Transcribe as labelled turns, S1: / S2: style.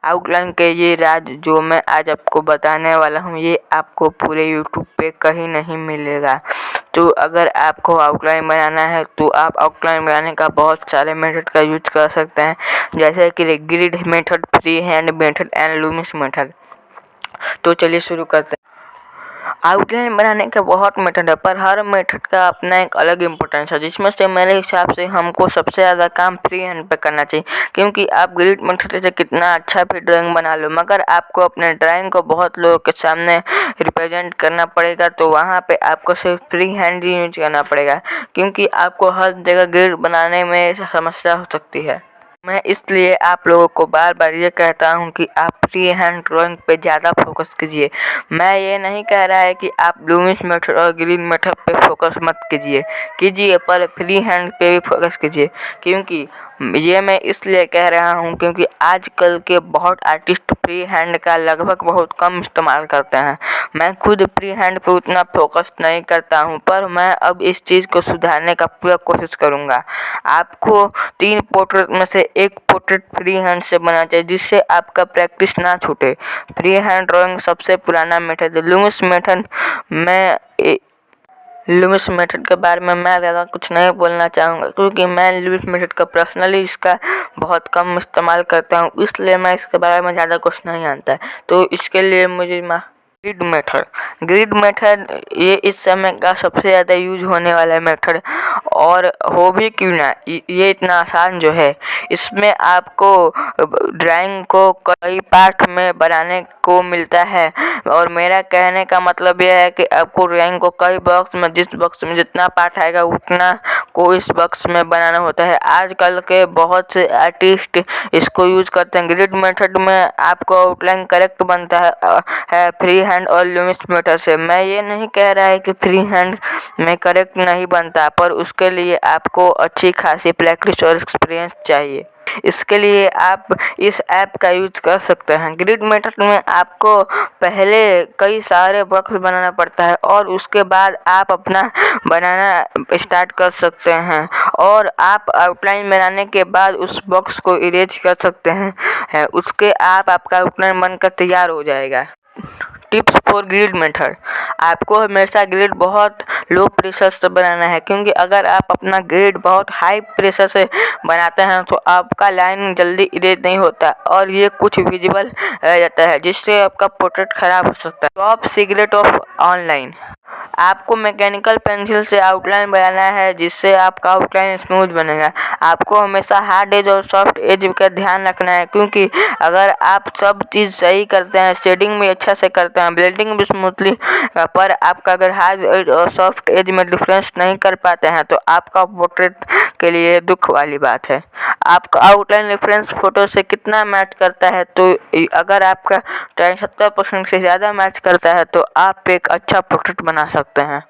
S1: Outline के ये राज जो मैं आज आपको बताने वाला हूँ, ये आपको पूरे यूट्यूब पे कहीं नहीं मिलेगा। तो अगर आपको आउटलाइन बनाना है तो आप आउटलाइन बनाने का बहुत सारे मेथड का यूज कर सकते हैं, जैसे कि grid method, free hand method and Lumix method. तो चलिए शुरू करते हैं। आउटलाइन बनाने के बहुत मेथड है, पर हर मेथड का अपना एक अलग इम्पोर्टेंस है, जिसमें से मेरे हिसाब से हमको सबसे ज़्यादा काम फ्री हैंड पे करना चाहिए। क्योंकि आप ग्रिड मेथड से कितना अच्छा भी ड्राइंग बना लो, मगर आपको अपने ड्राइंग को बहुत लोगों के सामने रिप्रेजेंट करना पड़ेगा, तो वहाँ पे आपको सिर्फ फ्री हैंड ही यूज करना पड़ेगा। क्योंकि आपको हर जगह ग्रिड बनाने में समस्या हो सकती है। मैं इसलिए आप लोगों को बार बार ये कहता हूँ कि आप फ्री हैंड ड्राइंग पे ज़्यादा फोकस कीजिए। मैं ये नहीं कह रहा है कि आप लूमिस मेथड और ग्रीन मेथड पे फोकस मत कीजिए, पर फ्री हैंड पे भी फोकस कीजिए। क्योंकि ये मैं इसलिए कह रहा हूँ क्योंकि आजकल के बहुत आर्टिस्ट फ्री हैंड का लगभग बहुत कम इस्तेमाल करते हैं। मैं खुद फ्री हैंड पे उतना फोकस नहीं करता हूँ, पर मैं अब इस चीज़ को सुधारने का पूरा कोशिश करूँगा। आपको 3 पोर्ट्रेट में से एक पोर्ट्रेट फ्री हैंड से बनाना चाहिए, जिससे आपका प्रैक्टिस ना छूटे। फ्री हैंड ड्राइंग सबसे पुराना मेथड है। लूमिस मेथड के बारे में मैं ज़्यादा कुछ नहीं बोलना चाहूँगा, क्योंकि मैं लूमिस मेथड का पर्सनली इसका बहुत कम इस्तेमाल करता हूँ, इसलिए मैं इसके बारे में ज़्यादा कुछ नहीं जानता। तो इसके लिए मुझे ग्रिड मेथड ये इस समय का सबसे ज़्यादा यूज होने वाला मेथड, और हो भी क्यों ना, ये इतना आसान जो है। इसमें आपको ड्राइंग को कई पार्ट में बनाने को मिलता है, और मेरा कहने का मतलब यह है कि आपको ड्राइंग को कई बॉक्स में, जिस बॉक्स में जितना पार्ट आएगा उतना को इस बॉक्स में बनाना होता है। आजकल के बहुत से आर्टिस्ट इसको यूज करते हैं। ग्रिड मेथड में आपको आउटलाइन करेक्ट बनता है फ्री हैंड और लूमिस मेथड से। मैं ये नहीं कह रहा है कि फ्री हैंड में करेक्ट नहीं बनता, पर उसके लिए आपको अच्छी खासी प्रैक्टिस और एक्सपीरियंस चाहिए। इसके लिए आप इस ऐप का यूज कर सकते हैं। ग्रिड मेथड में आपको पहले कई सारे बॉक्स बनाना पड़ता है, और उसके बाद आप अपना बनाना स्टार्ट कर सकते हैं, और आप आउटलाइन बनाने के बाद उस बॉक्स को इरेज कर सकते हैं। उसके आपका आउटलाइन बनकर तैयार हो जाएगा। Tips for grid method. आपको हमेशा ग्रिड बहुत लो प्रेशर से बनाना है, क्योंकि अगर आप अपना ग्रिड बहुत हाई प्रेशर से बनाते हैं तो आपका लाइन जल्दी इरेज नहीं होता, और ये कुछ विजिबल रह जाता है, जिससे आपका पोर्ट्रेट खराब हो सकता है। Top secret of online. आपको मैकेनिकल पेंसिल से आउटलाइन बनाना है, जिससे आपका आउटलाइन स्मूथ बनेगा। आपको हमेशा हार्ड एज और सॉफ्ट एज का ध्यान रखना है, क्योंकि अगर आप सब चीज़ सही करते हैं, शेडिंग भी अच्छा से करते हैं, ब्लेंडिंग भी स्मूथली, पर आपका अगर हार्ड एज और सॉफ्ट एज में डिफरेंस नहीं कर पाते हैं तो आपका पोर्ट्रेट के लिए दुख वाली बात है। आपका आउटलाइन रेफरेंस फोटो से कितना मैच करता है, तो अगर आपका 70% से ज़्यादा मैच करता है तो आप एक अच्छा पोर्ट्रेट बना सकते हैं।